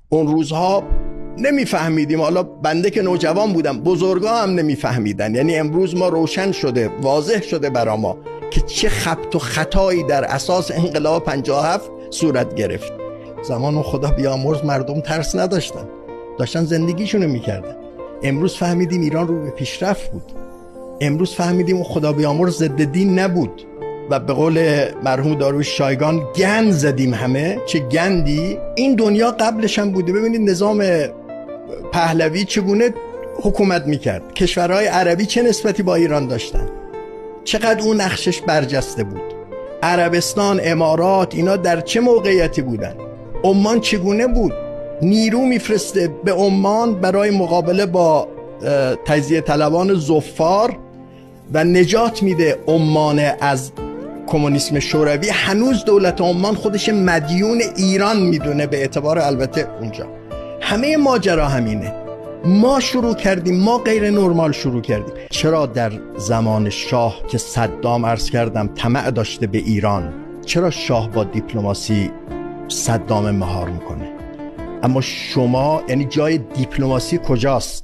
اون روزها نمیفهمیدیم، حالا بنده که نوجوان بودم، بزرگا هم نمیفهمیدن. یعنی امروز ما روشن شده، واضح شده برا ما که چه خبط و خطایی در اساس انقلاب 57 صورت گرفت. زمان خدا بیامرز مردم ترس نداشتن، داشتن زندگیشونو میکردن. امروز فهمیدیم ایران رو به پیشرفت بود. امروز فهمیدیم اون خدا بیامرز ضد دین نبود و به قول مرحوم داریوش شایگان گند زدیم همه. چه گندی این دنیا قبلش هم بوده. ببینید نظام پهلوی چگونه حکومت میکرد، کشورهای عربی چه نسبتی با ایران داشتن، چقدر اون نقشش برجسته بود. عربستان، امارات، اینا در چه موقعیتی بودن؟ عمان چگونه بود؟ نیرو میفرسته به عمان برای مقابله با تجزیه طلبان ظفار و نجات میده عمان از کمونیسم شوروی. هنوز دولت عمان خودش مدیون ایران میدونه به اعتبار البته اونجا. همه ماجرا همینه. ما شروع کردیم، ما غیر نرمال شروع کردیم. چرا در زمان شاه که صدام عرض کردم طمع داشته به ایران، چرا شاه با دیپلماسی صدام مهار میکنه؟ اما شما یعنی جای دیپلماسی کجاست؟